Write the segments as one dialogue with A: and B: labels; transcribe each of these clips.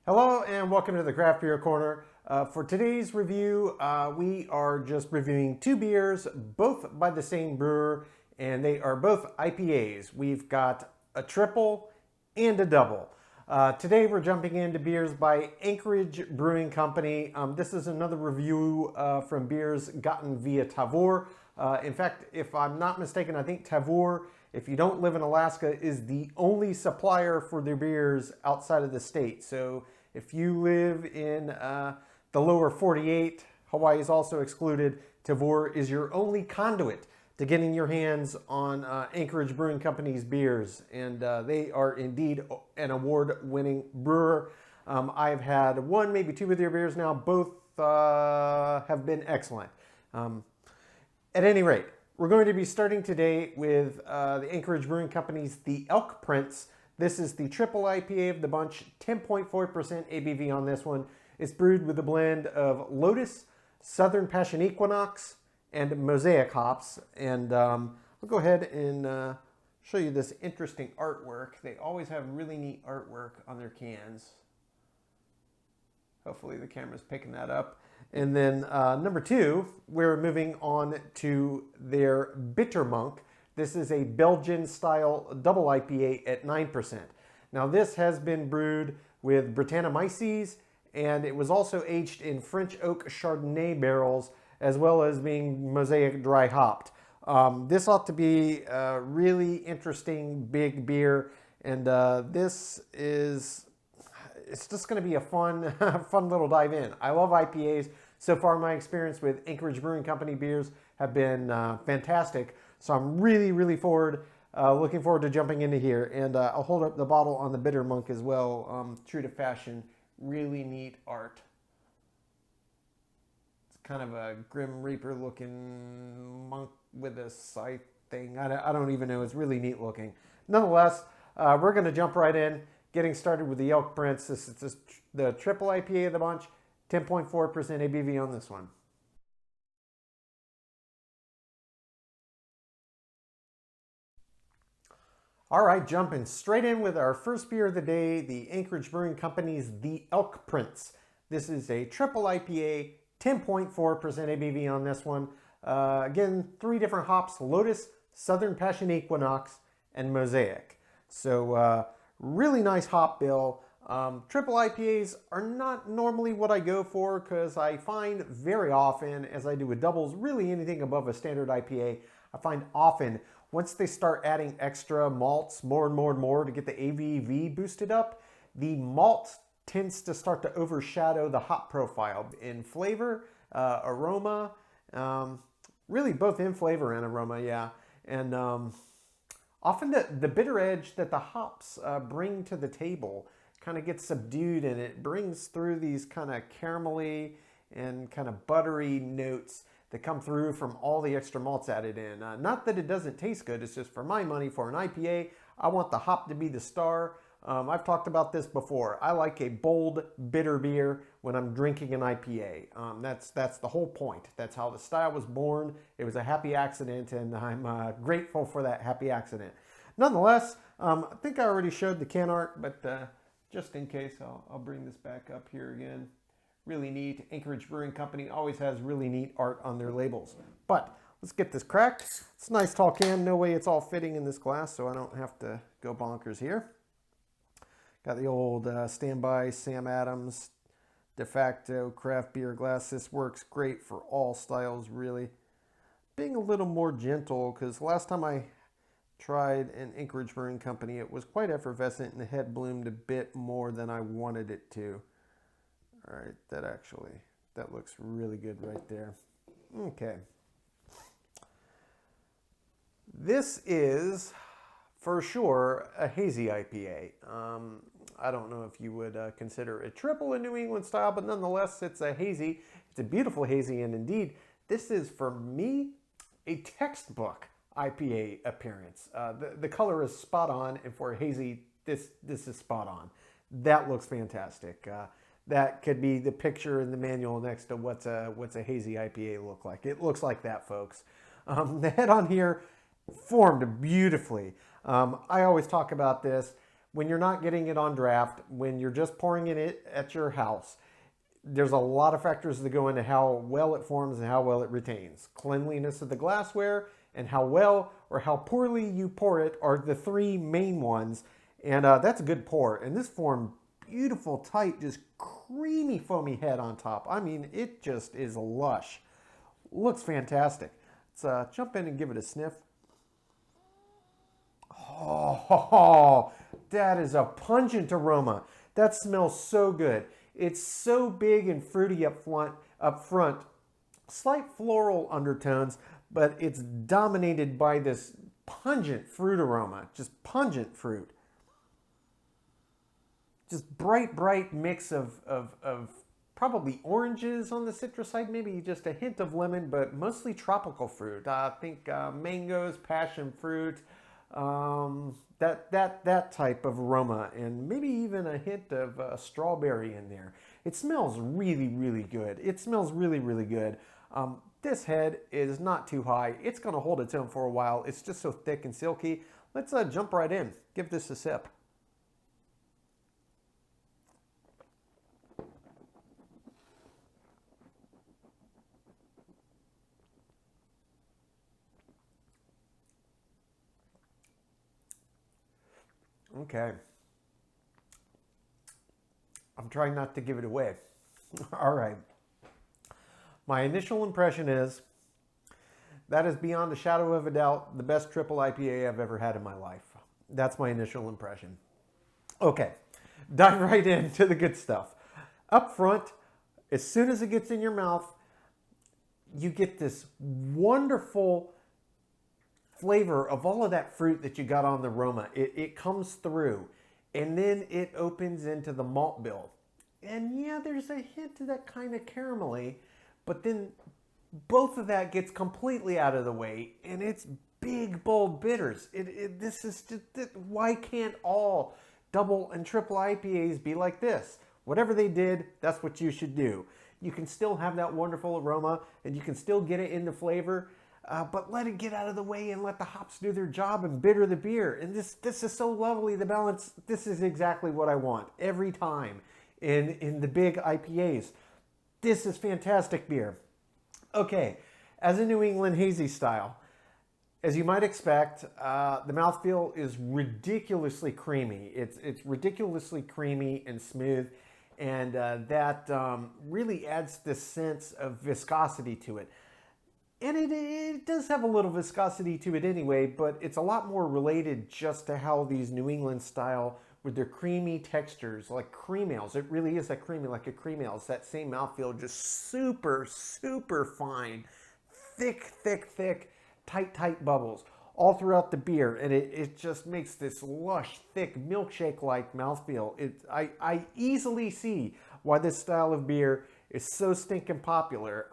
A: Hello and welcome to the Craft Beer Corner. For today's review, we are just reviewing two beers, both by the same brewer, and they are both IPAs. We've got a triple and a double. Today we're jumping into beers by Anchorage Brewing Company. This is another review from beers gotten via Tavour. In fact, if I'm not mistaken, I think Tavour, if you don't live in Alaska, is the only supplier for their beers outside of the state. So if you live in the lower 48, Hawaii is also excluded. Tavour is your only conduit to getting your hands on Anchorage Brewing Company's beers. And they are indeed an award-winning brewer. I've had one, maybe two of their beers now. Both have been excellent. At any rate, we're going to be starting today with the Anchorage Brewing Company's The Elk Prince. This is the triple IPA of the bunch, 10.4% ABV on this one. It's brewed with a blend of Lotus, Southern Passion Equinox, and Mosaic hops. And I'll go ahead and show you this interesting artwork. They always have really neat artwork on their cans. Hopefully the camera's picking that up. And then number two, we're moving on to their Bitter Monk. This is a Belgian style double IPA at 9%. Now this has been brewed with Brettanomyces, and it was also aged in French oak Chardonnay barrels, as well as being Mosaic dry hopped. This ought to be a really interesting big beer, and it's just going to be a fun, fun little dive in. I love IPAs. So far, my experience with Anchorage Brewing Company beers have been fantastic. So I'm really looking forward to jumping into here. And I'll hold up the bottle on the Bitter Monk as well. True to fashion, really neat art. It's kind of a Grim Reaper looking monk with a scythe thing. I don't even know. It's really neat looking. Nonetheless, we're going to jump right in. Getting started with the Elk Prince. This is the triple IPA of the bunch, 10.4% ABV on this one. All right, jumping straight in with our first beer of the day, the Anchorage Brewing Company's The Elk Prince. This is a triple IPA, 10.4% ABV on this one. Again, three different hops: Lotus, Southern Passion Equinox, and Mosaic. So really nice hop bill. Triple IPAs are not normally what I go for because I find very often, as I do with doubles, really anything above a standard IPA, I find often once they start adding extra malts more and more and more to get the ABV boosted up, the malt tends to start to overshadow the hop profile in flavor, aroma, really both in flavor and aroma, yeah. And often the bitter edge that the hops bring to the table kind of gets subdued, and it brings through these kind of caramelly and kind of buttery notes that come through from all the extra malts added in. Not that it doesn't taste good, it's just for my money, for an IPA, I want the hop to be the star. I've talked about this before. I like a bold, bitter beer when I'm drinking an IPA. That's the whole point. That's how the style was born. It was a happy accident, and I'm grateful for that happy accident. Nonetheless, I think I already showed the can art, but just in case, I'll bring this back up here again. Really neat. Anchorage Brewing Company always has really neat art on their labels. But let's get this cracked. It's a nice tall can. No way it's all fitting in this glass, so I don't have to go bonkers here. Got the old standby Sam Adams de facto craft beer glass. This works great for all styles, really. Being a little more gentle, because last time I tried an Anchorage Brewing Company, it was quite effervescent and the head bloomed a bit more than I wanted it to. All right, that looks really good right there. Okay. This is, for sure, a hazy IPA. I don't know if you would consider a triple a New England style, but nonetheless, it's a hazy. It's a beautiful hazy, and indeed, this is, for me, a textbook IPA appearance. The color is spot on, and for a hazy, this is spot on. That looks fantastic. That could be the picture in the manual next to what's a hazy IPA look like. It looks like that, folks. The head on here formed beautifully. I always talk about this. when you're not getting it on draft, when you're just pouring it at your house, there's a lot of factors that go into how well it forms and how well it retains. Cleanliness of the glassware and how well or how poorly you pour it are the three main ones. And that's a good pour. And this formed beautiful, tight, just creamy, foamy head on top. I mean, it just is lush. Looks fantastic. Let's jump in and give it a sniff. Oh, that is a pungent aroma. That smells so good. It's so big and fruity up front. Slight floral undertones, but it's dominated by this pungent fruit aroma. Just pungent fruit. Just bright mix of probably oranges on the citrus side, maybe just a hint of lemon, but mostly tropical fruit. I think mangoes, passion fruit, that type of aroma, and maybe even a hint of strawberry in there. It smells really good. It smells really good. This head is not too high. It's going to hold its own for a while. It's just so thick and silky. Let's jump right in. Give this a sip. Okay. I'm trying not to give it away. All right. My initial impression is that is beyond a shadow of a doubt the best triple IPA I've ever had in my life. That's my initial impression. Okay. Dive right into the good stuff. Up front, as soon as it gets in your mouth, you get this wonderful flavor of all of that fruit that you got on the aroma. It comes through, and then it opens into the malt bill. And yeah, there's a hint of that kind of caramelly, but then both of that gets completely out of the way, and it's big, bold bitters. This is just, why can't all double and triple IPAs be like this? Whatever they did, that's what you should do. You can still have that wonderful aroma, and you can still get it into flavor, but let it get out of the way and let the hops do their job and bitter the beer. And this is so lovely, the balance. This is exactly what I want every time in the big IPAs. This is fantastic beer. Okay, as a New England hazy style, as you might expect, the mouthfeel is ridiculously creamy. It's ridiculously creamy and smooth, and that really adds this sense of viscosity to it. And it does have a little viscosity to it anyway, but it's a lot more related just to how these New England style with their creamy textures, like cream ales. It really is like a cream ale. It's that same mouthfeel, just super fine, thick, tight bubbles all throughout the beer. And it just makes this lush, thick, milkshake-like mouthfeel. I easily see why this style of beer is so stinking popular.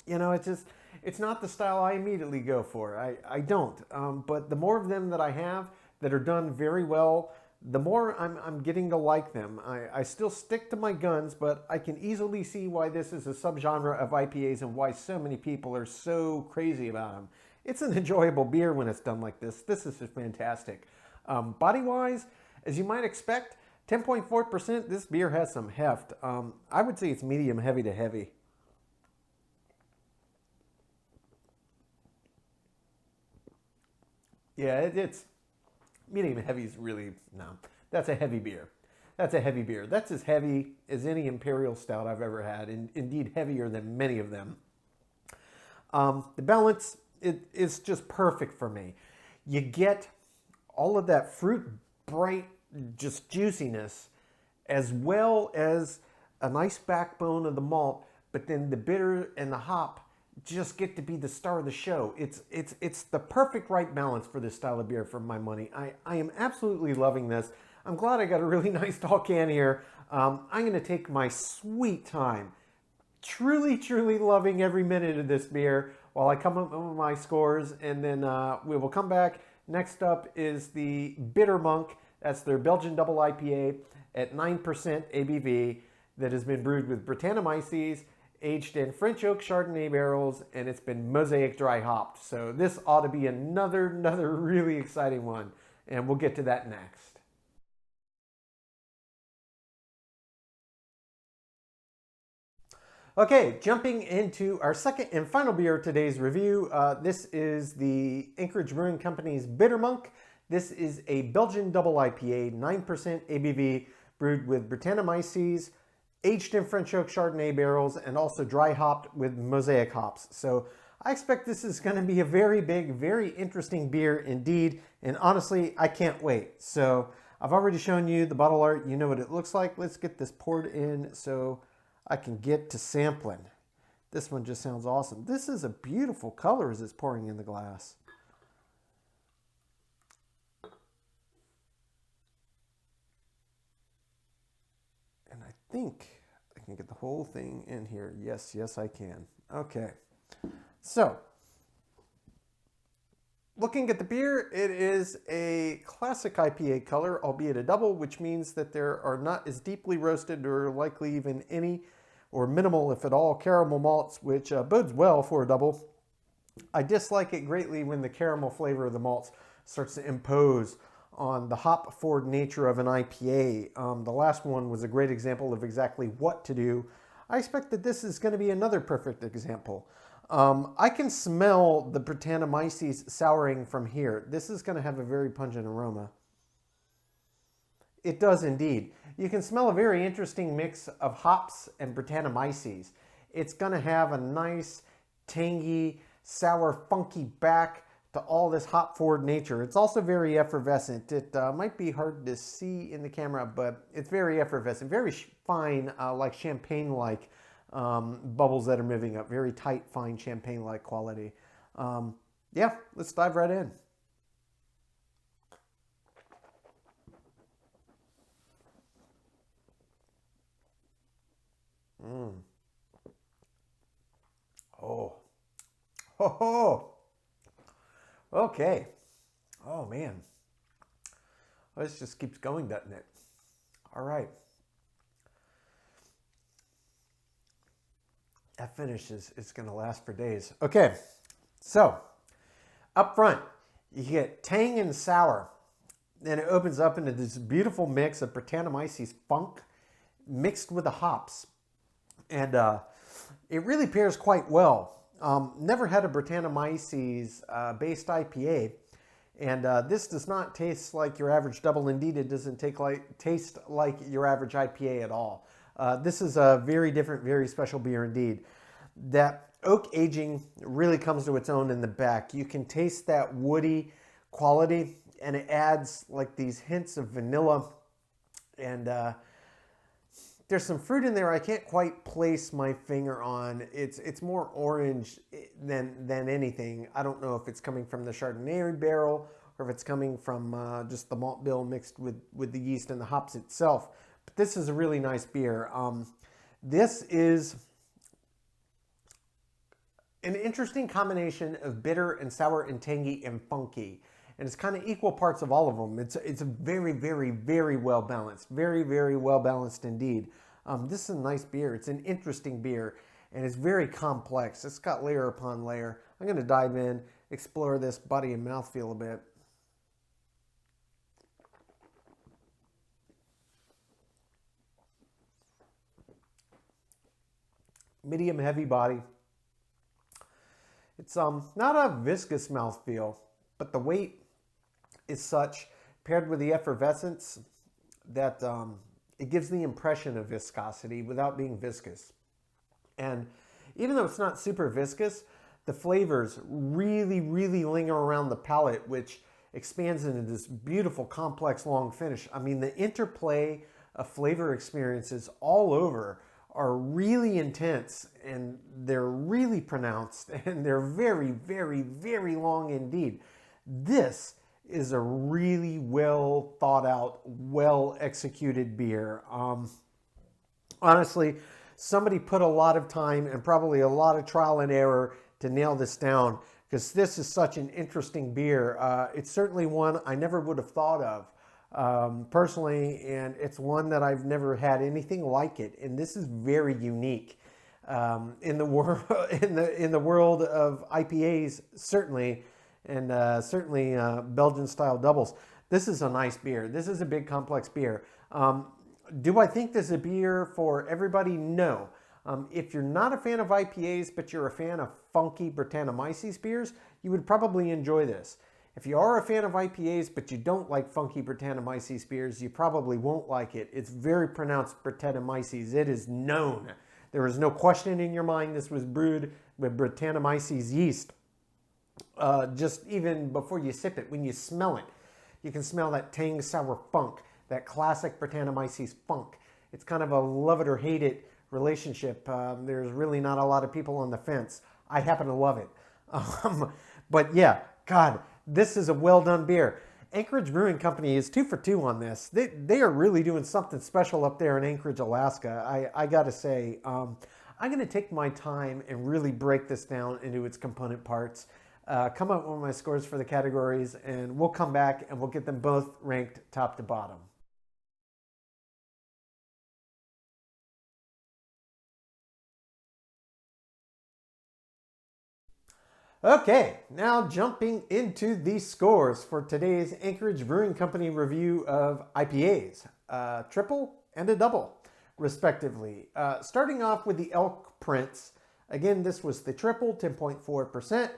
A: You know, it's not the style I immediately go for. I don't. But the more of them that I have that are done very well, the more I'm getting to like them. I still stick to my guns, but I can easily see why this is a subgenre of IPAs and why so many people are so crazy about them. It's an enjoyable beer when it's done like this. This is just fantastic. Body-wise, as you might expect, 10.4%, this beer has some heft. I would say it's medium heavy to heavy. Yeah, it's medium heavy is really, no, that's a heavy beer. That's a heavy beer. That's as heavy as any imperial stout I've ever had, and indeed heavier than many of them. The balance is just perfect for me. You get all of that fruit, bright, just juiciness, as well as a nice backbone of the malt, but then the bitter and the hop just get to be the star of the show. It's the perfect right balance for this style of beer for my money. I am absolutely loving this. I'm glad I got a really nice tall can here. I'm going to take my sweet time. Truly loving every minute of this beer while I come up with my scores, and then we will come back. Next up is the Bitter Monk. That's their Belgian Double IPA at 9% ABV that has been brewed with Brettanomyces, aged in French oak Chardonnay barrels, and it's been mosaic dry hopped. So this ought to be another really exciting one, and we'll get to that next. Okay, jumping into our second and final beer of today's review. This is the Anchorage Brewing Company's Bitter Monk. This is a Belgian Double IPA, 9% ABV, brewed with Brettanomyces, aged in French oak Chardonnay barrels, and also dry hopped with mosaic hops. So I expect this is going to be a very big, very interesting beer indeed. And honestly, I can't wait. So I've already shown you the bottle art. You know what it looks like. Let's get this poured in so I can get to sampling. This one just sounds awesome. This is a beautiful color as it's pouring in the glass. And I think I can get the whole thing in here. Yes, yes, I can. Okay. So, looking at the beer, it is a classic IPA color, albeit a double, which means that there are not as deeply roasted or likely even any or minimal, if at all, caramel malts, which bodes well for a double. I dislike it greatly when the caramel flavor of the malts starts to impose on the hop-forward nature of an IPA. The last one was a great example of exactly what to do. I expect that this is going to be another perfect example. I can smell the Brettanomyces souring from here. This is going to have a very pungent aroma. It does indeed. You can smell a very interesting mix of hops and Brettanomyces. It's going to have a nice, tangy, sour, funky back to all this hop-forward nature. It's also very effervescent. It might be hard to see in the camera, but it's very effervescent, very fine, like champagne-like bubbles that are moving up. Very tight, fine, champagne-like quality. Yeah, let's dive right in. Oh. Ho ho. Okay. Oh man. Well, this just keeps going, doesn't it? All right. That finish is going to last for days. Okay. So, up front, you get tang and sour. Then it opens up into this beautiful mix of Brettanomyces funk mixed with the hops. And it really pairs quite well. Never had a Brettanomyces based IPA, and this does not taste like your average double. Indeed, it doesn't taste like your average IPA at all. This is a very different, very special beer indeed. That oak aging really comes to its own in the back. You can taste that woody quality, and it adds like these hints of vanilla, and there's some fruit in there I can't quite place my finger on. It's more orange than anything. I don't know if it's coming from the Chardonnay barrel or if it's coming from just the malt bill mixed with the yeast and the hops itself. But this is a really nice beer. This is an interesting combination of bitter and sour and tangy and funky. And it's kind of equal parts of all of them. It's a very, very, very well balanced. Very, very well balanced indeed. This is a nice beer. It's an interesting beer, and it's very complex. It's got layer upon layer. I'm going to dive in, explore this body and mouthfeel a bit. Medium heavy body. It's not a viscous mouthfeel, but the weight is such, paired with the effervescence, that it gives the impression of viscosity without being viscous. And even though it's not super viscous, the flavors really, really linger around the palate, which expands into this beautiful, complex, long finish. I mean, the interplay of flavor experiences all over are really intense, and they're really pronounced, and they're very, very, very long indeed. This is a really well thought out, well executed beer. Honestly, somebody put a lot of time and probably a lot of trial and error to nail this down, because this is such an interesting beer. It's certainly one I never would have thought of personally, and it's one that I've never had anything like it. And this is very unique in the world in the world of IPAs, certainly. And certainly Belgian style doubles. This is a nice beer. This is a big complex beer. Do I think this is a beer for everybody? No. If you're not a fan of IPAs, but you're a fan of funky Brettanomyces beers, you would probably enjoy this. If you are a fan of IPAs, but you don't like funky Brettanomyces beers, you probably won't like it. It's very pronounced Brettanomyces. It is known. There is no question in your mind this was brewed with Brettanomyces yeast. Just even before you sip it, when you smell it, you can smell that tang sour funk, that classic Brettanomyces funk. It's kind of a love it or hate it relationship. There's really not a lot of people on the fence. I happen to love it. But yeah, God, this is a well done beer. Anchorage Brewing Company is 2 for 2 on this. They are really doing something special up there in Anchorage, Alaska. I got to say, I'm going to take my time and really break this down into its component parts, come up with my scores for the categories, and we'll come back and we'll get them both ranked top to bottom. Okay, now jumping into the scores for today's Anchorage Brewing Company review of IPAs, a triple and a double, respectively. Starting off with the Elk Prince. Again, this was the triple, 10.4%.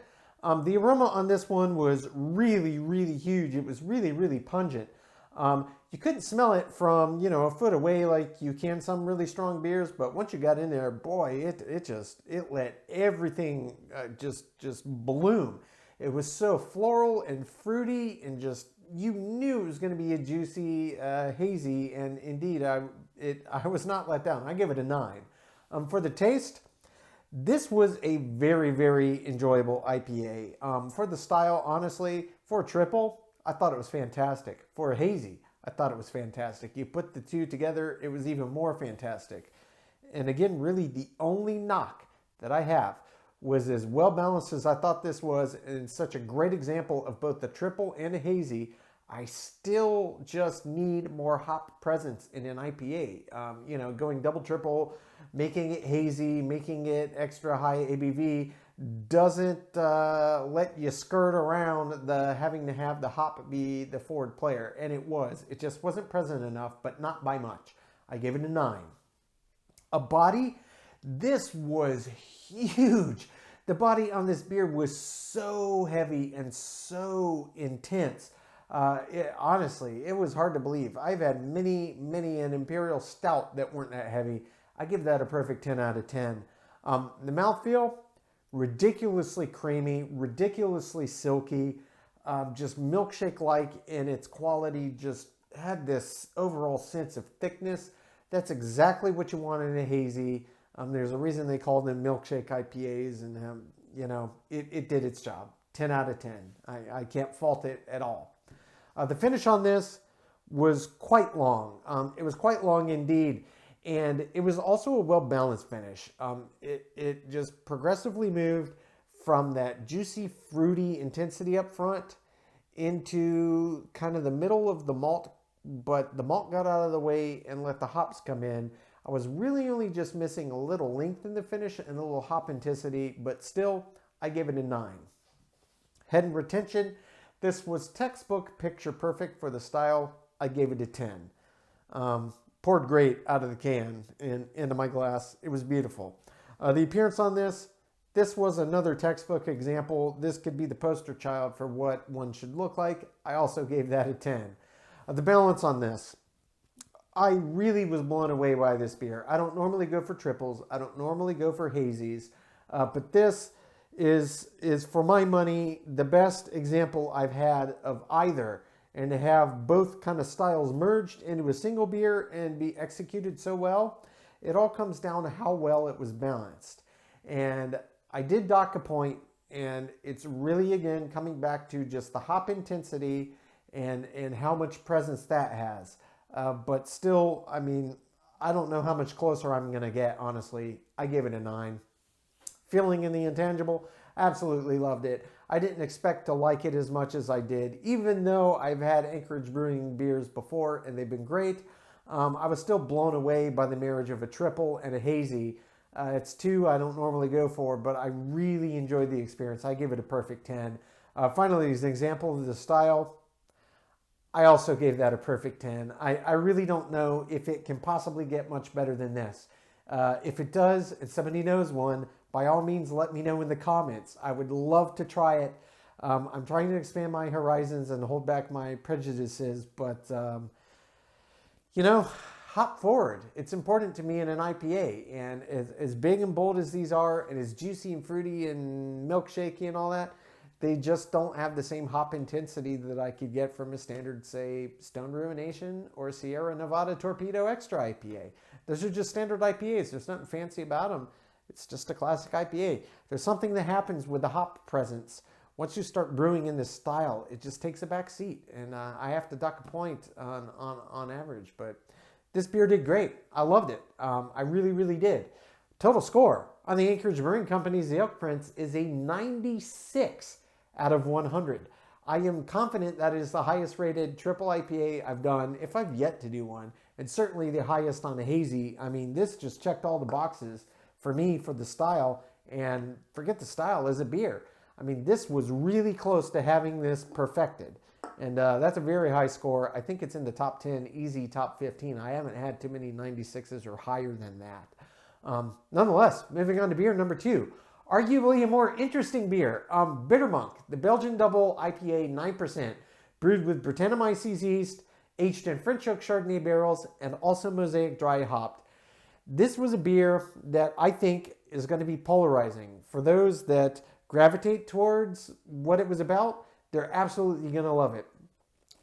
A: The aroma on this one was really, really huge. It was really, really pungent. You couldn't smell it from, a foot away like you can some really strong beers, but once you got in there, boy, it let everything just bloom. It was so floral and fruity, and just, you knew it was going to be a juicy, hazy, and indeed, I was not let down. I give it a 9. For the taste, this was a very, very enjoyable IPA. For the style, honestly, for a triple, I thought it was fantastic. For a hazy, I thought it was fantastic. You put the two together, it was even more fantastic. And again, really the only knock that I have was as well balanced as I thought this was, and such a great example of both the triple and a hazy. I still just need more hop presence in an IPA. Going double, triple, making it hazy, making it extra high ABV doesn't let you skirt around the having to have the hop be the forward player. And it just wasn't present enough, but not by much. I gave it a 9. A body, this was huge. The body on this beer was so heavy and so intense. Honestly, it was hard to believe. I've had many an Imperial Stout that weren't that heavy. I give that a perfect 10 out of 10. The mouthfeel, ridiculously creamy, ridiculously silky, just milkshake-like in its quality, just had this overall sense of thickness. That's exactly what you want in a hazy. There's a reason they call them milkshake IPAs, and it did its job. 10 out of 10. I can't fault it at all. The finish on this was quite long. It was quite long indeed. And it was also a well-balanced finish. It just progressively moved from that juicy, fruity intensity up front into kind of the middle of the malt, but the malt got out of the way and let the hops come in. I was really only just missing a little length in the finish and a little hop intensity, but still, I gave it a 9. Head and retention, this was textbook picture perfect for the style. I gave it a 10. Poured great out of the can and into my glass. It was beautiful. The appearance on this was another textbook example. This could be the poster child for what one should look like. I also gave that a 10. The balance on this, I really was blown away by this beer. I don't normally go for triples. I don't normally go for hazies. But this is for my money, the best example I've had of either. And to have both kind of styles merged into a single beer and be executed so well, it all comes down to how well it was balanced. And I did dock a point, and it's really, again, coming back to just the hop intensity and how much presence that has. But still, I mean, I don't know how much closer I'm going to get, honestly. I gave it a 9. Feeling in the intangible, absolutely loved it. I didn't expect to like it as much as I did, even though I've had Anchorage Brewing beers before and they've been great. I was still blown away by the marriage of a triple and a hazy. It's 2 I don't normally go for, but I really enjoyed the experience. I give it a perfect 10. Finally, as an example of the style, I also gave that a perfect 10. I really don't know if it can possibly get much better than this. If it does, and somebody knows one, by all means, let me know in the comments. I would love to try it. I'm trying to expand my horizons and hold back my prejudices, but you know, hop forward. It's important to me in an IPA. And as big and bold as these are, and as juicy and fruity and milkshakey and all that, they just don't have the same hop intensity that I could get from a standard, say, Stone Ruination or Sierra Nevada Torpedo Extra IPA. Those are just standard IPAs. There's nothing fancy about them. It's just a classic IPA. There's something that happens with the hop presence. Once you start brewing in this style, it just takes a back seat. And I have to dock a point on average. But this beer did great. I loved it. I really, really did. Total score on the Anchorage Brewing Company's The Elk Prince is a 96 out of 100. I am confident that is the highest rated triple IPA I've done, if I've yet to do one. And certainly the highest on the hazy. I mean, this just checked all the boxes for me for the style. And forget the style as a beer. I mean, this was really close to having this perfected. And that's a very high score. I think it's in the top 10, easy top 15. I haven't had too many 96s or higher than that. Nonetheless, moving on to beer number 2. Arguably a more interesting beer. Bitter Monk, the Belgian Double IPA, 9%. Brewed with Brettanomyces yeast, aged in French oak Chardonnay barrels, and also Mosaic dry hopped. This was a beer that I think is going to be polarizing. For those that gravitate towards what it was about, they're absolutely going to love it.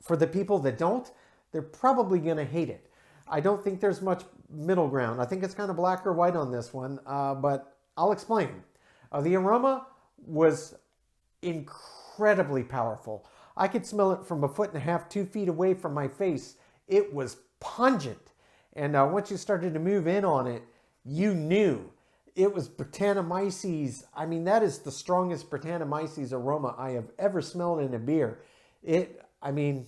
A: For the people that don't, they're probably going to hate it. I don't think there's much middle ground. I think it's kind of black or white on this one, but I'll explain. The aroma was incredibly powerful. I could smell it from 1.5 feet, 2 feet away from my face. It was pungent. And once you started to move in on it, you knew. It was Brettanomyces. I mean, that is the strongest Brettanomyces aroma I have ever smelled in a beer. I mean,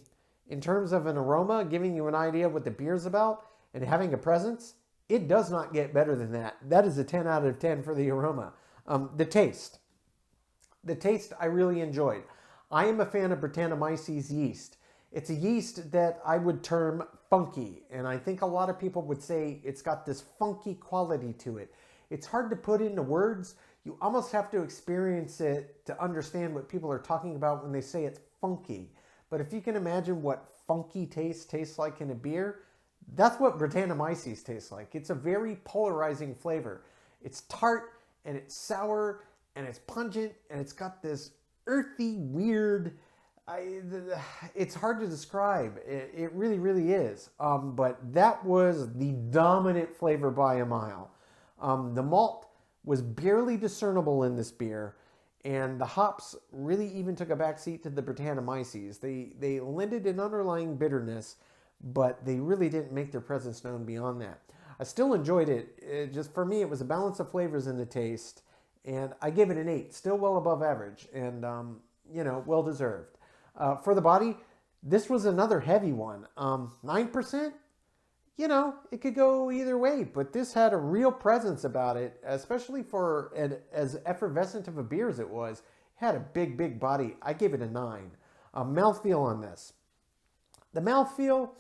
A: in terms of an aroma, giving you an idea of what the beer's about and having a presence, it does not get better than that. That is a 10 out of 10 for the aroma. The taste I really enjoyed. I am a fan of Brettanomyces yeast. It's a yeast that I would term funky, and I think a lot of people would say it's got this funky quality to it. It's hard to put into words. You almost have to experience it to understand what people are talking about when they say it's funky. But if you can imagine what funky tastes like in a beer, that's what Brettanomyces tastes like. It's a very polarizing flavor. It's tart, and it's sour, and it's pungent, and it's got this earthy, weird, it's hard to describe. It really, really is. But that was the dominant flavor by a mile. The malt was barely discernible in this beer, and the hops really even took a backseat to the Brettanomyces. They lended an underlying bitterness, but they really didn't make their presence known beyond that. I still enjoyed it. Just for me, it was a balance of flavors in the taste, and I gave it an 8, still well above average, and well deserved. For the body, this was another heavy one. 9%. It could go either way, but this had a real presence about it, especially for as effervescent of a beer as it was. It had a big, big body. I gave it a 9. Mouthfeel on this. The mouthfeel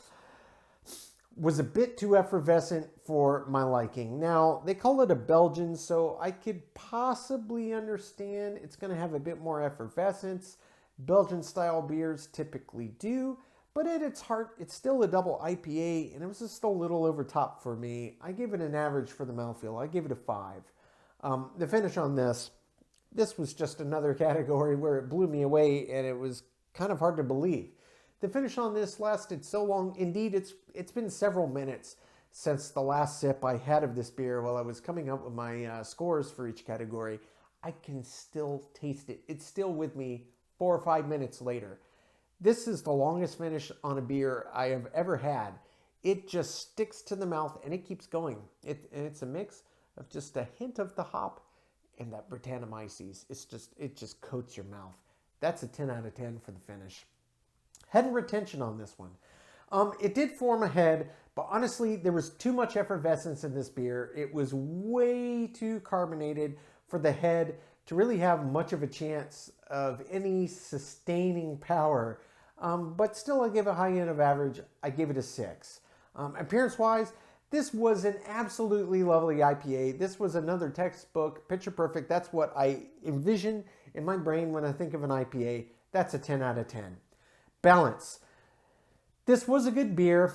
A: was a bit too effervescent for my liking. Now, they call it a Belgian, so I could possibly understand it's going to have a bit more effervescence. Belgian-style beers typically do. But at its heart, it's still a double IPA, and it was just a little over top for me. I gave it an average for the mouthfeel. I gave it a 5. The finish on this was just another category where it blew me away, and it was kind of hard to believe. The finish on this lasted so long. Indeed, it's been several minutes since the last sip I had of this beer while I was coming up with my scores for each category. I can still taste it. It's still with me 4 or 5 minutes later. This is the longest finish on a beer I have ever had. It just sticks to the mouth and it keeps going. It's a mix of just a hint of the hop and that Brettanomyces. It just coats your mouth. That's a 10 out of 10 for the finish. Head and retention on this one. It did form a head, but honestly, there was too much effervescence in this beer. It was way too carbonated for the head to really have much of a chance of any sustaining power. But still, I give a high end of average. I give it a 6. Appearance-wise, This was an absolutely lovely IPA. This was another textbook, picture perfect. That's what I envision in my brain when I think of an IPA. That's a 10 out of 10. Balance. This was a good beer,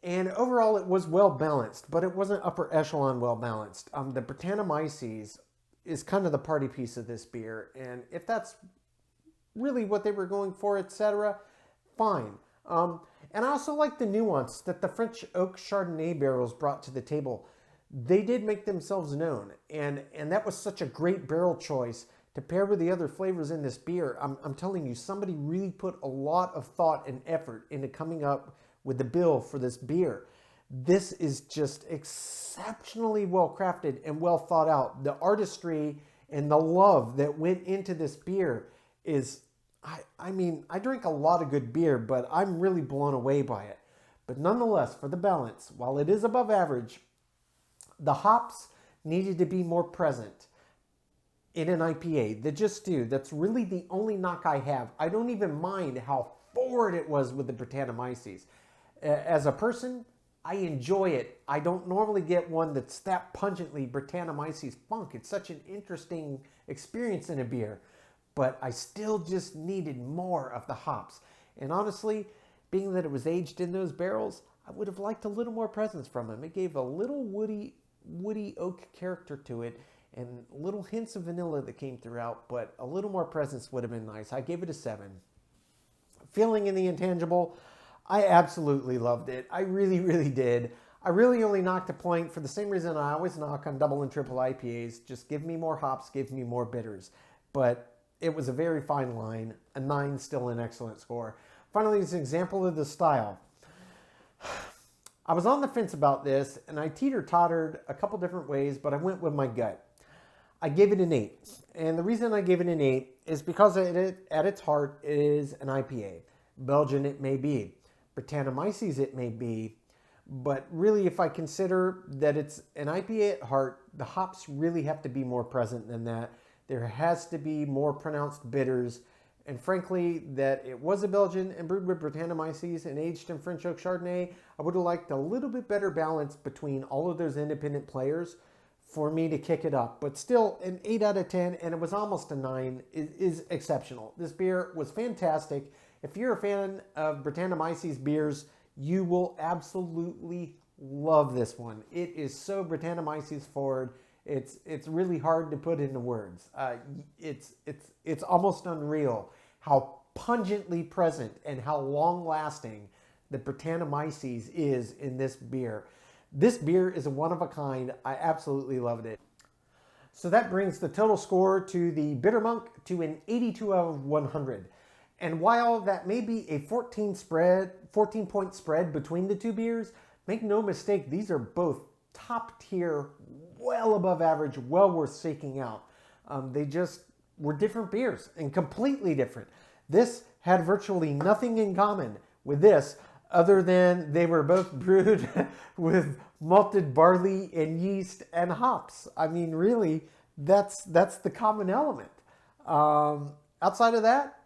A: and overall it was well balanced, but it wasn't upper echelon well balanced. The Brettanomyces is kind of the party piece of this beer, and if that's really what they were going for, etc., fine. And I also like the nuance that the French oak Chardonnay barrels brought to the table. They did make themselves known, and that was such a great barrel choice to pair with the other flavors in this beer. I'm telling you, somebody really put a lot of thought and effort into coming up with the bill for this beer. This is just exceptionally well crafted and well thought out. The artistry and the love that went into this beer is, I mean, I drink a lot of good beer, but I'm really blown away by it. But nonetheless, for the balance, while it is above average, the hops needed to be more present in an IPA. They just do. That's really the only knock I have. I don't even mind how forward it was with the Brettanomyces. As a person, I enjoy it. I don't normally get one that's that pungently Brettanomyces funk. It's such an interesting experience in a beer. But I still just needed more of the hops. And honestly, being that it was aged in those barrels, I would have liked a little more presence from them. It gave a little woody oak character to it, and little hints of vanilla that came throughout, but a little more presence would have been nice. I gave it a 7. Feeling in the intangible, I absolutely loved it. I really, really did. I really only knocked a point for the same reason I always knock on double and triple IPAs. Just give me more hops, give me more bitters. But it was a very fine line. A 9, still an excellent score. Finally, it's an example of the style. I was on the fence about this, and I teeter-tottered a couple different ways, but I went with my gut. I gave it an 8. And the reason I gave it an 8 is because at its heart, it is an IPA. Belgian, it may be. Brettanomyces, it may be. But really, if I consider that it's an IPA at heart, the hops really have to be more present than that. There has to be more pronounced bitters. And frankly, that it was a Belgian and brewed with Brettanomyces and aged in French oak Chardonnay, I would have liked a little bit better balance between all of those independent players for me to kick it up. But still, an 8 out of 10, and it was almost a 9, is exceptional. This beer was fantastic. If you're a fan of Brettanomyces beers, you will absolutely love this one. It is so Brettanomyces forward. It's really hard to put into words. It's almost unreal how pungently present and how long-lasting the Brettanomyces is in this beer. This beer is a one of a kind. I absolutely loved it. So that brings the total score to the Bitter Monk to an 82 out of 100. And while that may be a 14-point spread between the two beers, make no mistake, these are both top tier, well above average, well worth seeking out. They just were different beers and completely different. This had virtually nothing in common with this other than they were both brewed with malted barley and yeast and hops. I mean, really, that's the common element. Outside of that,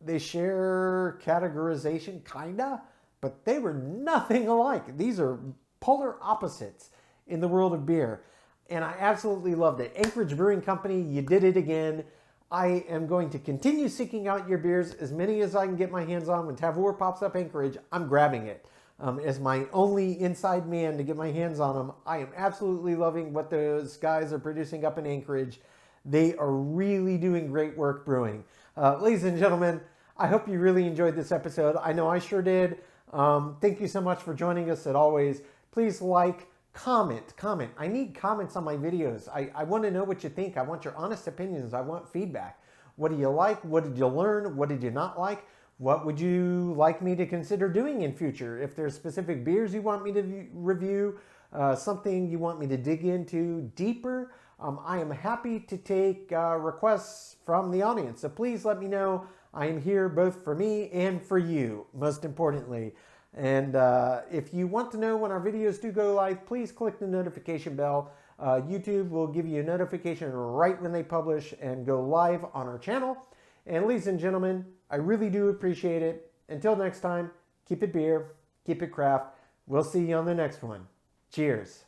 A: they share categorization, kinda, but they were nothing alike. These are polar opposites in the world of beer. And I absolutely loved it. Anchorage Brewing Company, you did it again. I am going to continue seeking out your beers, as many as I can get my hands on. When Tavour pops up Anchorage, I'm grabbing it. As my only inside man to get my hands on them, I am absolutely loving what those guys are producing up in Anchorage. They are really doing great work brewing. Ladies and gentlemen, I hope you really enjoyed this episode. I know I sure did. Thank you so much for joining us as always. Please like, comment. I need comments on my videos. I want to know what you think. I want your honest opinions. I want feedback. What do you like? What did you learn? What did you not like? What would you like me to consider doing in future? If there's specific beers you want me to review, something you want me to dig into deeper, I am happy to take requests from the audience. So please let me know. I am here both for me and for you, most importantly. And if you want to know when our videos do go live, please click the notification bell. YouTube will give you a notification right when they publish and go live on our channel. And ladies and gentlemen, I really do appreciate it. Until next time, keep it beer, keep it craft. We'll see you on the next one. Cheers.